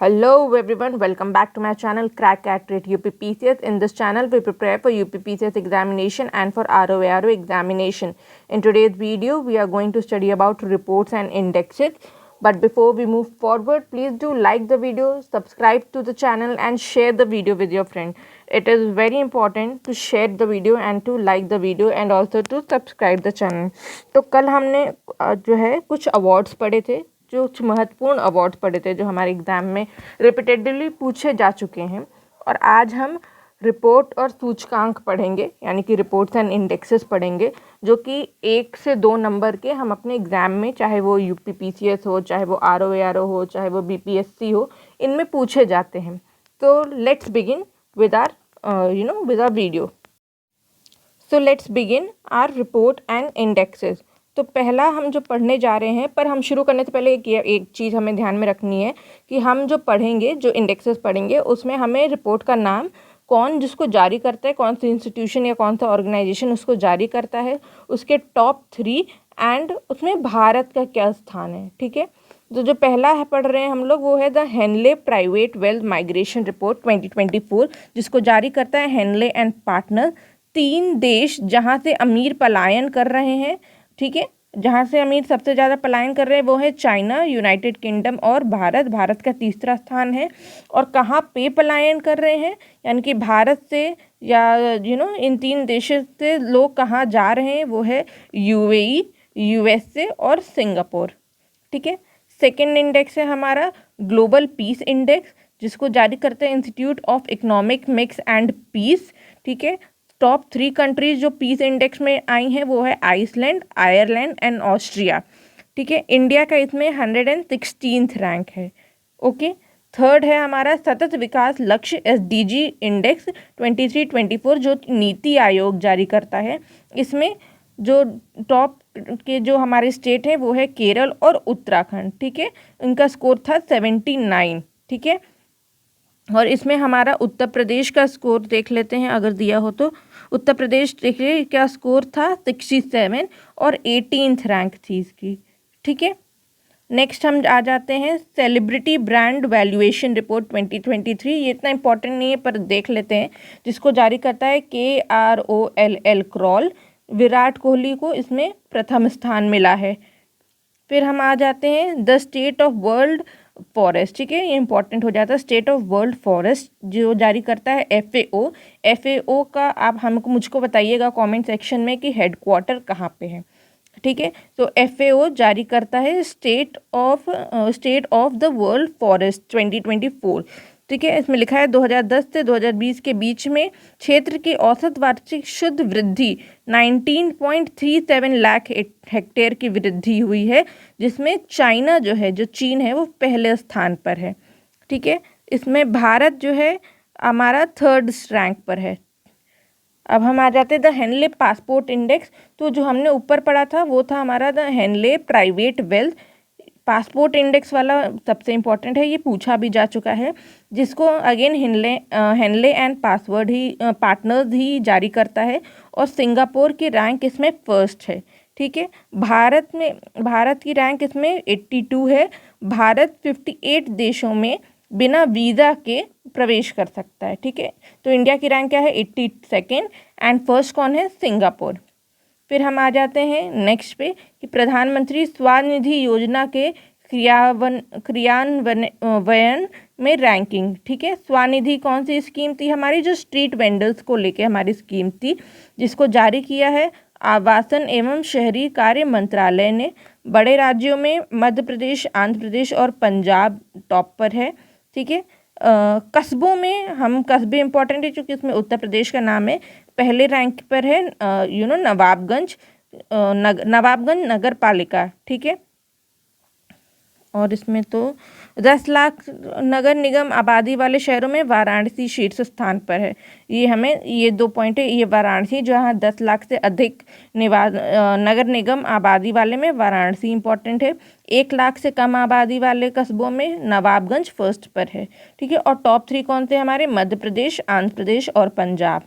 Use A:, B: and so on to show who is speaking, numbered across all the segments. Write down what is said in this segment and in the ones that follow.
A: Hello everyone, welcome back to my channel Crack at Rate UPPCS. In this channel, we prepare for UPPCS examination and for ROARO examination. In today's video, we are going to study about reports and indexes. But before we move forward, please do like the video, subscribe to the channel and share the video with your friend. It is very important to share the video and to like the video and also to subscribe the channel. तो कल हमने जो है कुछ awards पढ़े थे, जो महत्वपूर्ण अवार्ड पढ़े थे जो हमारे एग्ज़ाम में रिपीटेडली पूछे जा चुके हैं। और आज हम रिपोर्ट और सूचकांक पढ़ेंगे, यानी कि रिपोर्ट्स एंड इंडेक्सेस पढ़ेंगे, जो कि 1 से 2 नंबर के हम अपने एग्ज़ाम में, चाहे वो यूपीपीसीएस हो, चाहे वो आरओएआरओ हो, चाहे वो बीपीएससी हो, इनमें पूछे जाते हैं। तो let's begin with our with our video. So let's begin our report and indexes. तो पहला हम जो पढ़ने जा रहे हैं, पर हम शुरू करने से पहले एक चीज़ हमें ध्यान में रखनी है कि हम जो पढ़ेंगे, जो इंडेक्सेस पढ़ेंगे, उसमें हमें रिपोर्ट का नाम, कौन जिसको जारी करता है, कौन सी इंस्टीट्यूशन या कौन सा ऑर्गेनाइजेशन उसको जारी करता है, उसके टॉप 3 एंड उसमें भारत का क्या स्थान है। ठीक है, तो जो पहला है पढ़ रहे हैं हम लोग, वो है the Henley private wealth migration report 2024, जिसको जारी करता है हेनले एंड पार्टनर। 3 देश जहाँ से अमीर पलायन कर रहे हैं, ठीक है, जहाँ से अमीर सबसे ज़्यादा पलायन कर रहे हैं वो है चाइना, यूनाइटेड किंगडम और भारत। भारत का तीसरा स्थान है। और कहाँ पे पलायन कर रहे हैं, यानी कि भारत से या इन 3 देशों से लोग कहाँ जा रहे हैं, वो है यूएई, यूएसए और सिंगापुर। ठीक है, सेकेंड इंडेक्स है हमारा ग्लोबल पीस इंडेक्स, जिसको जारी करते हैं institute of economics and peace. ठीक है, टॉप 3 कंट्रीज जो पीस इंडेक्स में आई हैं वो है आइसलैंड, आयरलैंड एंड ऑस्ट्रिया। ठीक है, इंडिया का इसमें 116th रैंक है। ओके, थर्ड है हमारा सतत विकास लक्ष्य SDG इंडेक्स 23-24, जो नीति आयोग जारी करता है। इसमें जो टॉप के जो हमारे स्टेट हैं वो है केरल और उत्तराखंड। ठीक है, इनका स्कोर था 79। ठीक है, और इसमें हमारा उत्तर प्रदेश का स्कोर देख लेते हैं, अगर दिया हो तो। उत्तर प्रदेश देखिए क्या स्कोर था, 67 और 18th रैंक थी इसकी। ठीक है, नेक्स्ट हम आ जाते हैं सेलिब्रिटी ब्रांड वैल्यूएशन रिपोर्ट 2023। ये इतना इंपॉर्टेंट नहीं है पर देख लेते हैं, जिसको जारी करता है KROLL क्रॉल। विराट कोहली को इसमें प्रथम स्थान मिला है। फिर हम आ जाते हैं the state of world forest. ठीक है, ये इंपॉर्टेंट हो जाता है। स्टेट ऑफ वर्ल्ड फॉरेस्ट जो जारी करता है FAO। FAO का आप मुझको बताइएगा कमेंट सेक्शन में कि हेडक्वार्टर कहाँ पे है। ठीक है, तो FAO जारी करता है state of the world forest 2024। ठीक है, इसमें लिखा है 2010 से 2020 के बीच में क्षेत्र की औसत वार्षिक शुद्ध वृद्धि 19.37 लाख हेक्टेयर की वृद्धि हुई है, जिसमें चाइना जो है, जो चीन है, वो पहले स्थान पर है। ठीक है, इसमें भारत जो है हमारा 3rd रैंक पर है। अब हम आ जाते हैं द हेनले पासपोर्ट इंडेक्स। तो जो हमने ऊपर पढ़ा था वो था हमारा the Henley private wealth passport index वाला, सबसे इम्पोर्टेंट है, ये पूछा भी जा चुका है, जिसको अगेन हेनले एंड पार्टनर्स ही जारी करता है। और सिंगापुर की रैंक इसमें फर्स्ट है। ठीक है, भारत की रैंक इसमें 82 है। भारत 58 देशों में बिना वीज़ा के प्रवेश कर सकता है। ठीक है, तो इंडिया की रैंक क्या है, 82nd एंड फर्स्ट कौन है, सिंगापुर। फिर हम आ जाते हैं नेक्स्ट पे कि प्रधानमंत्री स्वनिधि योजना के क्रियान्वयन में रैंकिंग। ठीक है, स्वनिधि कौन सी स्कीम थी हमारी, जो स्ट्रीट वेंडर्स को लेके हमारी स्कीम थी, जिसको जारी किया है आवासन एवं शहरी कार्य मंत्रालय ने। बड़े राज्यों में मध्य प्रदेश, आंध्र प्रदेश और पंजाब टॉप पर है। ठीक है, कस्बों में हम कस्बे इंपॉर्टेंट है क्योंकि इसमें उत्तर प्रदेश का नाम है। पहले रैंक पर है नवाबगंज नगर पालिका। ठीक है, और इसमें तो 10 लाख नगर निगम आबादी वाले शहरों में वाराणसी शीर्ष स्थान पर है। ये 2 पॉइंट है, ये वाराणसी जहाँ 10 लाख से अधिक नगर निगम आबादी वाले में वाराणसी इंपॉर्टेंट है। 1 लाख से कम आबादी वाले कस्बों में नवाबगंज फर्स्ट पर है। ठीक है, और टॉप 3 कौन से हमारे, मध्य प्रदेश, आंध्र प्रदेश और पंजाब।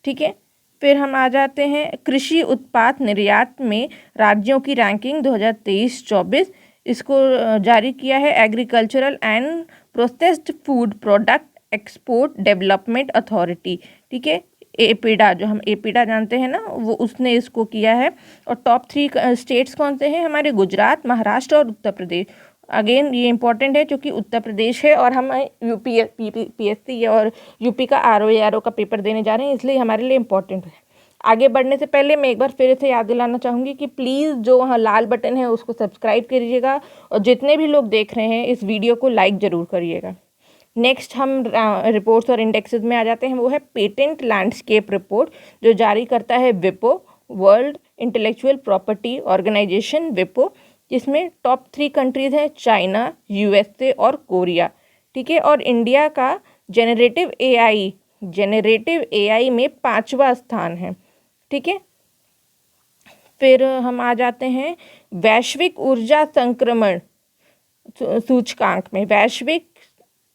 A: ठीक है, फिर हम आ जाते हैं कृषि उत्पाद निर्यात में राज्यों की रैंकिंग 2023-24। इसको जारी किया है agricultural and processed food product export development authority, ठीक है। एपीडा, जो हम एपीडा जानते हैं ना, वो उसने इसको किया है। और टॉप 3 स्टेट्स कौन से हैं हमारे? गुजरात, महाराष्ट्र और उत्तर प्रदेश। अगेन ये इंपॉर्टेंट है क्योंकि उत्तर प्रदेश है और हम यूपीएससी और यूपी का आरओ का पेपर देने जा रहे हैं, इसलिए हमारे लिए इम्पोर्टेंट है। आगे बढ़ने से पहले मैं एक बार फिर से याद दिलाना चाहूँगी कि प्लीज़ जो वहाँ लाल बटन है उसको सब्सक्राइब करिएगा और जितने भी लोग देख रहे हैं इस वीडियो को लाइक ज़रूर करिएगा। नेक्स्ट हम रिपोर्ट्स और इंडेक्सेस में आ जाते हैं, वो है पेटेंट लैंडस्केप रिपोर्ट, जो जारी करता है विपो, वर्ल्ड इंटेलेक्चुअल प्रॉपर्टी ऑर्गेनाइजेशन विपो, जिसमें टॉप 3 कंट्रीज़ हैं चाइना, यूएसए और कोरिया, ठीक है। और इंडिया का जेनरेटिव एआई में 5वां स्थान है, ठीक है। फिर हम आ जाते हैं वैश्विक ऊर्जा संक्रमण सूचकांक में, वैश्विक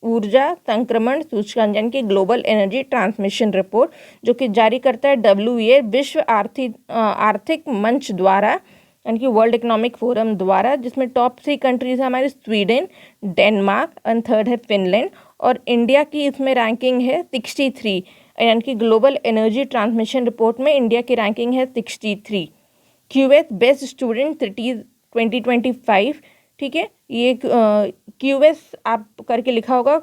A: ऊर्जा संक्रमण सूचकांक यानी कि ग्लोबल एनर्जी ट्रांसमिशन रिपोर्ट, जो कि जारी करता है WEA, विश्व आर्थिक मंच द्वारा यानी कि वर्ल्ड इकोनॉमिक फोरम द्वारा, जिसमें टॉप 3 कंट्रीज है हमारे स्वीडन, डेनमार्क एंड थर्ड है फिनलैंड। और इंडिया की इसमें रैंकिंग है 63, यानी कि ग्लोबल एनर्जी ट्रांसमिशन रिपोर्ट में इंडिया की रैंकिंग है 63। क्यूएस बेस्ट स्टूडेंट सिटीज 2025, ठीक है। ये क्यूएस आप करके लिखा होगा,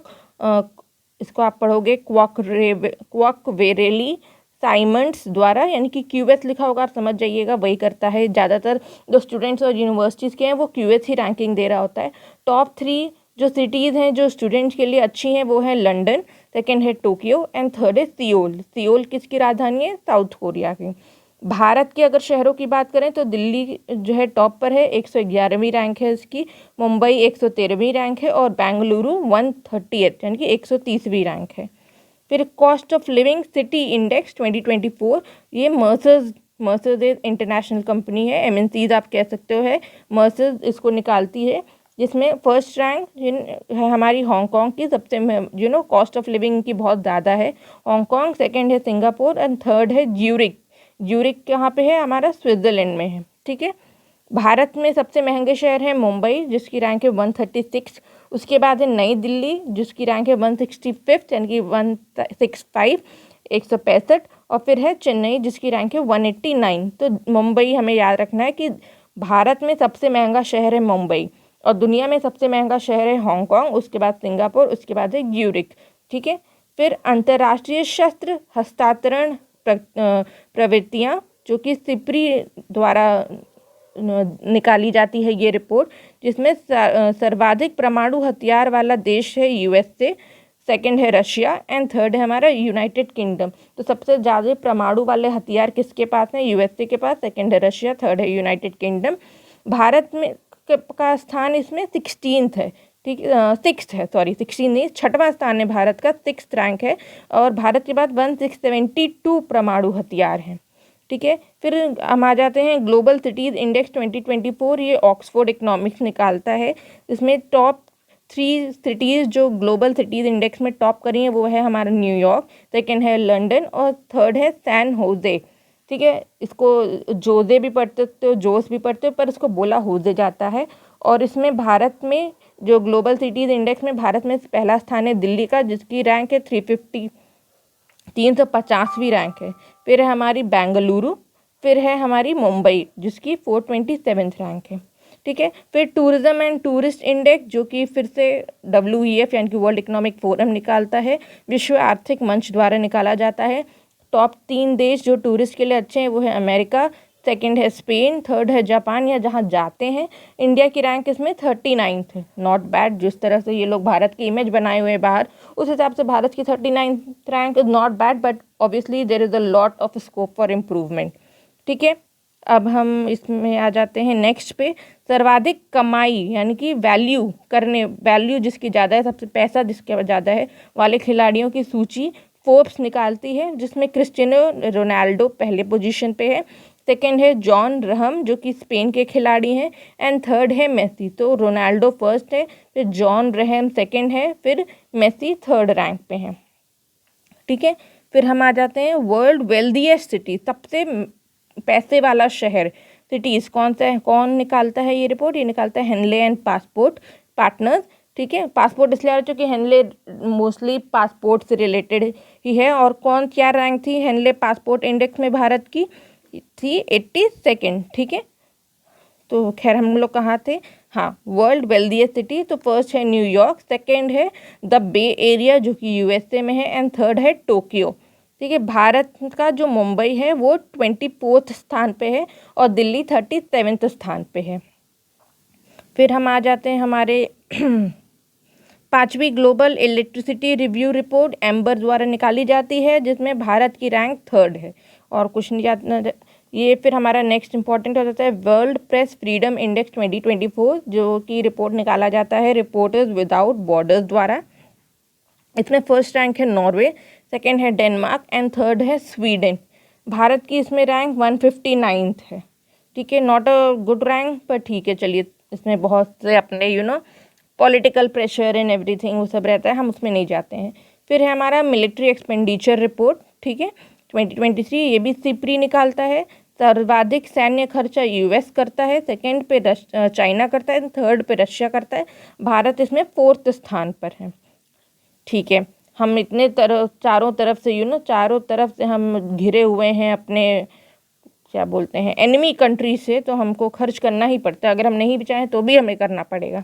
A: इसको आप पढ़ोगे क्वाकवेरेली साइमंड्स द्वारा, यानी कि क्यूएस लिखा होगा, आप समझ जाइएगा वही करता है। ज़्यादातर जो स्टूडेंट्स और यूनिवर्सिटीज़ के हैं वो क्यूएस ही रैंकिंग दे रहा होता है। टॉप 3 जो सिटीज़ हैं जो स्टूडेंट्स के लिए अच्छी हैं वो है लंदन, सेकेंड है टोक्यो एंड थर्ड है सियोल। सियोल किसकी राजधानी है? साउथ कोरिया की। भारत के अगर शहरों की बात करें तो दिल्ली जो है टॉप पर है, 111वीं रैंक है इसकी, मुंबई 113वीं रैंक है और बेंगलुरु 130th यानी कि 130वीं रैंक है। फिर cost of living city index 2024, ये मर्सर्स इंटरनेशनल कंपनी है, MNCs आप कह सकते हो है, मर्सर्स इसको निकालती है, जिसमें फर्स्ट रैंक है हमारी हांगकांग की, सबसे कॉस्ट ऑफ लिविंग की बहुत ज़्यादा है हांगकांग, सेकेंड है सिंगापुर एंड थर्ड है ज्यूरिक। ज्यूरिक कहाँ पे है? हमारा स्विट्ज़रलैंड में है, ठीक है। भारत में सबसे महंगे शहर है मुंबई, जिसकी रैंक है 136। उसके बाद है नई दिल्ली, जिसकी रैंक है 165 यानी कि 165, 165। और फिर है चेन्नई, जिसकी रैंक है 189। तो मुंबई हमें याद रखना है कि भारत में सबसे महंगा शहर है मुंबई और दुनिया में सबसे महंगा शहर है हांगकांग, उसके बाद सिंगापुर, उसके बाद है ज्यूरिक, ठीक है। फिर अंतर्राष्ट्रीय शस्त्र हस्तांतरण प्रवृत्तियाँ, जो कि सिप्री द्वारा निकाली जाती है ये रिपोर्ट, जिसमें सर्वाधिक परमाणु हथियार वाला देश है यूएसए, सेकंड है रशिया एंड थर्ड है हमारा यूनाइटेड किंगडम। तो सबसे ज़्यादा परमाणु वाले हथियार किसके पास हैं? यूएसए के पास, सेकंड है रशिया, थर्ड है यूनाइटेड किंगडम। भारत में का स्थान इसमें 16th है, ठीक, 6th है, सॉरी 16 नहीं, 6वां स्थान है भारत का, 6th रैंक है। और भारत के बाद 1672 परमाणु हथियार हैं, ठीक है। फिर हम आ जाते हैं ग्लोबल सिटीज़ इंडेक्स 2024, ये ऑक्सफोर्ड इकोनॉमिक्स निकालता है। इसमें टॉप 3 सिटीज़ जो ग्लोबल सिटीज़ इंडेक्स में टॉप करी हैं वो है हमारा न्यूयॉर्क, सेकेंड है लंदन और थर्ड है सैन होजे, ठीक है। इसको जोजे भी पढ़ते हो, जोस भी पढ़ते हो, पर इसको बोला होजे जाता है। और इसमें भारत में जो ग्लोबल सिटीज़ इंडेक्स में भारत में पहला स्थान है दिल्ली का, जिसकी रैंक है 350वीं रैंक है। फिर है हमारी बेंगलुरु, फिर है हमारी मुंबई, जिसकी 427th रैंक है, ठीक है। फिर टूरिज्म एंड टूरिस्ट इंडेक्स, जो कि फिर से WEF यानी कि वर्ल्ड इकोनॉमिक फोरम निकालता है, विश्व आर्थिक मंच द्वारा निकाला जाता है। टॉप 3 देश जो टूरिस्ट के लिए अच्छे हैं वो है अमेरिका, सेकंड है स्पेन, थर्ड है जापान, या जहाँ जाते हैं। इंडिया की रैंक इसमें 39th है, नॉट बैड। जिस तरह से ये लोग भारत की इमेज बनाए हुए हैं बाहर, उस हिसाब से भारत की 39th rank is not bad, but obviously there is a lot of scope for improvement, ठीक है। अब हम इसमें आ जाते हैं नेक्स्ट पे, सर्वाधिक कमाई यानी कि वैल्यू जिसकी ज़्यादा है, सबसे पैसा जिसके ज़्यादा है वाले खिलाड़ियों की सूची फोर्ब्स निकालती है, जिसमें क्रिस्टियानो रोनाल्डो पहले पोजीशन पे है, सेकेंड है जॉन रहम जो कि स्पेन के खिलाड़ी हैं एंड थर्ड है मेसी। तो रोनाल्डो फर्स्ट है, फिर जॉन रहम सेकेंड है, फिर मेसी थर्ड रैंक पे है, ठीक है। फिर हम आ जाते हैं वर्ल्ड वेल्दीएस्ट सिटी, सबसे पैसे वाला शहर सिटीज़। कौन निकालता है ये रिपोर्ट? ये निकालता है हेनले एंड पासपोर्ट पार्टनर्स। ठीक है, पासपोर्ट इसलिए आ रहा क्योंकि हेनले मोस्टली पासपोर्ट से रिलेटेड ही है। और कौन क्या रैंक थी हेनले पासपोर्ट इंडेक्स में भारत की? थी 82nd। ठीक है, तो खैर हम लोग कहाँ थे? हाँ, वर्ल्ड वेल्दिएस्ट सिटी। तो फर्स्ट है न्यूयॉर्क, सेकंड है द बे एरिया जो कि यूएसए में है, एंड थर्ड है टोक्यो। ठीक है, भारत का जो मुंबई है वो 24th स्थान पे है और दिल्ली 37th स्थान पे है। फिर हम आ जाते हैं हमारे 5वीं global electricity review report Ember द्वारा निकाली जाती है, जिसमें भारत की रैंक 3rd है और कुछ नहीं जाता ये। फिर हमारा नेक्स्ट इंपॉर्टेंट हो जाता है वर्ल्ड प्रेस फ्रीडम इंडेक्स 2024, जो कि रिपोर्ट निकाला जाता है रिपोर्टर्स विदाउट बॉर्डर्स द्वारा। इसमें फर्स्ट रैंक है नॉर्वे, सेकंड है डेनमार्क एंड थर्ड है स्वीडन। भारत की इसमें रैंक 159th है। ठीक है, नॉट अ गुड रैंक पर ठीक है, चलिए इसमें बहुत से अपने पॉलिटिकल प्रेशर एंड एवरीथिंग वो सब रहता है, हम उसमें नहीं जाते हैं। फिर है हमारा मिलिट्री एक्सपेंडिचर रिपोर्ट। ठीक है, 2023 ये भी सिप्री निकालता है। सर्वाधिक सैन्य खर्चा यूएस करता है, सेकंड पे चाइना करता है, थर्ड पे रशिया करता है। भारत इसमें 4th स्थान पर है। ठीक है, हम इतने चारों तरफ से चारों तरफ से हम घिरे हुए हैं अपने क्या बोलते हैं एनिमी कंट्री से, तो हमको खर्च करना ही पड़ता है। अगर हम नहीं भी चाहें तो भी हमें करना पड़ेगा।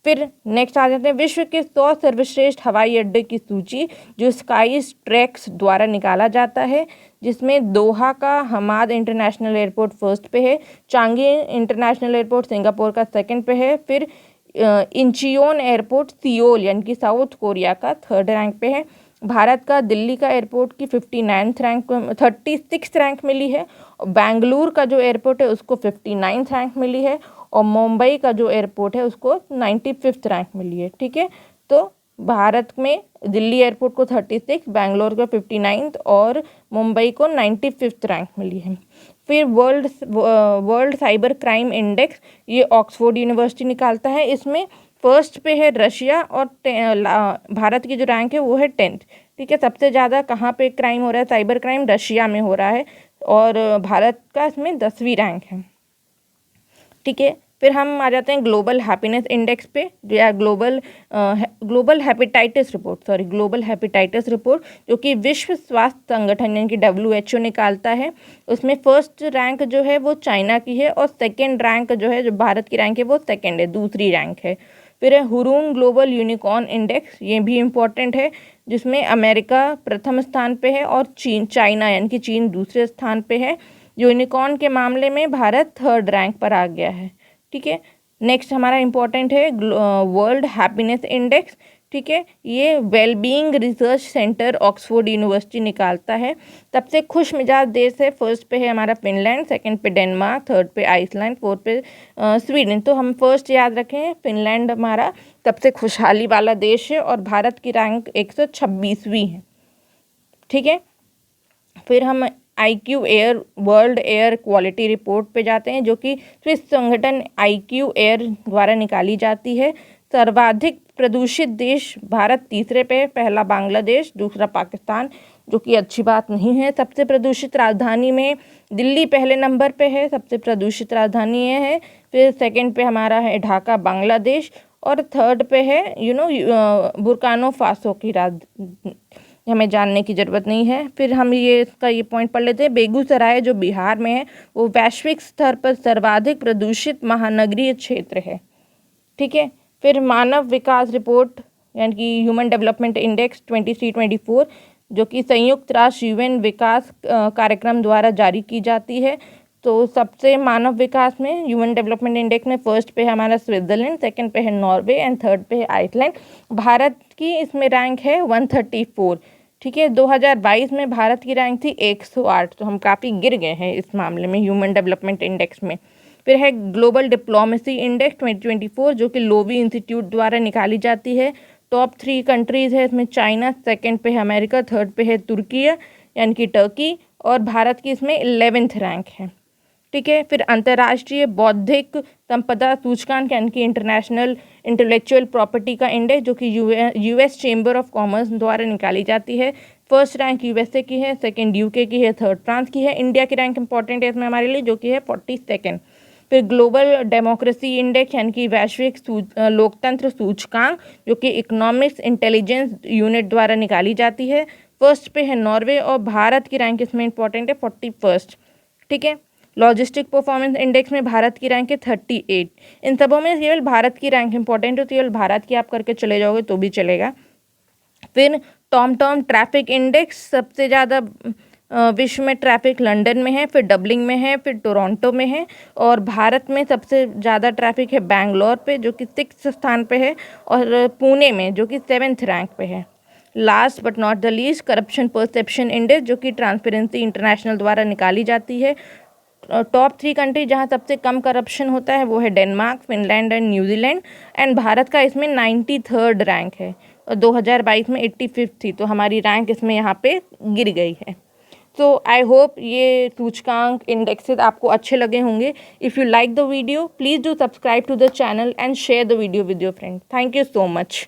A: फिर नेक्स्ट आ जाते हैं विश्व के 100 सर्वश्रेष्ठ हवाई अड्डे की सूची, जो स्काई ट्रैक्स द्वारा निकाला जाता है, जिसमें दोहा का हमाद इंटरनेशनल एयरपोर्ट फर्स्ट पे है, चांगी इंटरनेशनल एयरपोर्ट सिंगापुर का सेकंड पे है, फिर इंचियोन एयरपोर्ट सियोल यानी कि साउथ कोरिया का 3rd रैंक पे है। भारत का दिल्ली का एयरपोर्ट की 36th रैंक मिली है, और बेंगलुरु का जो एयरपोर्ट है उसको 59th रैंक मिली है, और मुंबई का जो एयरपोर्ट है उसको 95th रैंक मिली है। ठीक है, तो भारत में दिल्ली एयरपोर्ट को 36, बेंगलोर को 59th और मुंबई को 95th रैंक मिली है। फिर वर्ल्ड साइबर क्राइम इंडेक्स ये ऑक्सफोर्ड यूनिवर्सिटी निकालता है। इसमें फर्स्ट पे है रशिया और भारत की जो रैंक है वो है 10th। ठीक है, सबसे ज़्यादा कहाँ पे क्राइम हो रहा है, साइबर क्राइम रशिया में हो रहा है, और भारत का इसमें 10वीं रैंक है। ठीक है, फिर हम आ जाते हैं ग्लोबल हैप्पीनेस इंडेक्स पे, या ग्लोबल हेपेटाइटिस रिपोर्ट, जो कि विश्व स्वास्थ्य संगठन यानी कि WHO निकालता है। उसमें फर्स्ट रैंक जो है वो चाइना की है, और सेकंड रैंक जो है जो भारत की रैंक है वो सेकंड है, दूसरी रैंक है। फिर है हुरून ग्लोबल यूनिकॉर्न इंडेक्स, ये भी इम्पोर्टेंट है, जिसमें अमेरिका प्रथम स्थान पे है और चाइना यानी कि चीन दूसरे स्थान पे है। यूनिकॉर्न के मामले में भारत 3rd रैंक पर आ गया है। ठीक है, नेक्स्ट हमारा इम्पोर्टेंट है वर्ल्ड हैप्पीनेस इंडेक्स। ठीक है, ये wellbeing research centre Oxford university निकालता है। सबसे खुश मिजाज देश है, फर्स्ट पे है हमारा फिनलैंड, सेकंड पे डेनमार्क, थर्ड पे आइसलैंड, फोर्थ पे स्वीडन। तो हम फर्स्ट याद रखें, फिनलैंड हमारा सबसे खुशहाली वाला देश है, और भारत की रैंक 126वीं है। ठीक है, फिर हम IQ air world air quality report पे जाते हैं, जो कि स्विस संगठन IQ एयर द्वारा निकाली जाती है। सर्वाधिक प्रदूषित देश भारत तीसरे पे, पहला बांग्लादेश, दूसरा पाकिस्तान, जो कि अच्छी बात नहीं है। सबसे प्रदूषित राजधानी में दिल्ली पहले नंबर पे है, सबसे प्रदूषित राजधानी ये है। फिर सेकंड पे हमारा है ढाका बांग्लादेश, और थर्ड पे है बुर्किना फासो की हमें जानने की ज़रूरत नहीं है। फिर हम ये पॉइंट पढ़ लेते हैं। बेगूसराय जो बिहार में है वो वैश्विक स्तर पर सर्वाधिक प्रदूषित महानगरीय क्षेत्र है। ठीक है, फिर मानव विकास रिपोर्ट यानी कि ह्यूमन डेवलपमेंट इंडेक्स 2023-24, जो कि संयुक्त राष्ट्र UN विकास कार्यक्रम द्वारा जारी की जाती है। तो सबसे मानव विकास में ह्यूमन डेवलपमेंट इंडेक्स में फर्स्ट पे है हमारा स्विट्ज़रलैंड, सेकंड पे है नॉर्वे एंड थर्ड पे है आइसलैंड। भारत की इसमें रैंक है 134। ठीक है, 2022 में भारत की रैंक थी 108, तो हम काफ़ी गिर गए हैं इस मामले में ह्यूमन डेवलपमेंट इंडेक्स में। फिर है ग्लोबल डिप्लोमेसी इंडेक्स 2024, जो कि लोवी इंस्टीट्यूट द्वारा निकाली जाती है। टॉप 3 कंट्रीज़ है इसमें चाइना, सेकंड पे है अमेरिका, थर्ड पे है तुर्की यानी कि टर्की, और भारत की इसमें 11th रैंक है। ठीक है, फिर अंतर्राष्ट्रीय बौद्धिक संपदा सूचकांक यानी कि इंटरनेशनल इंटेलेक्चुअल प्रॉपर्टी का इंडेक्स जो कि यूएस चेंबर ऑफ कॉमर्स द्वारा निकाली जाती है। फर्स्ट रैंक यूएसए की है, सेकंड यूके की है, थर्ड फ्रांस की है। इंडिया की रैंक इंपॉर्टेंट है इसमें हमारे लिए, जो कि है 42nd। फिर ग्लोबल डेमोक्रेसी इंडेक्स यानी कि वैश्विक लोकतंत्र सूचकांक जो कि इकोनॉमिक्स इंटेलिजेंस यूनिट द्वारा निकाली जाती है। फर्स्ट पे है नॉर्वे और भारत की रैंक इसमें इंपॉर्टेंट है 41st। ठीक है। लॉजिस्टिक परफॉर्मेंस इंडेक्स में भारत की रैंक है 38। इन सबों में केवल भारत की रैंक इंपॉर्टेंट है, तो केवल भारत की आप करके चले जाओगे तो भी चलेगा। फिर टॉम ट्रैफिक इंडेक्स, सबसे ज़्यादा विश्व में ट्रैफिक लंदन में है, फिर डबलिंग में है, फिर टोरंटो में है। और भारत में सबसे ज़्यादा ट्रैफिक है बैंगलोर पे जो कि 6th स्थान पे है, और पुणे में जो कि 7th रैंक पे है। Last but not the least corruption perception index जो कि ट्रांसपेरेंसी इंटरनेशनल द्वारा निकाली जाती है। टॉप 3 कंट्री जहाँ सबसे कम करप्शन होता है वो है Denmark, Finland and New Zealand. And Bharat का इसमें 93rd रैंक है और 2022 में 85th थी, तो हमारी रैंक इसमें यहाँ पे गिर गई है। सो आई होप ये सूचकांक इंडेक्सेस आपको अच्छे लगे होंगे। If you like the video please do subscribe to the channel and share the video with your friend. Thank you so much.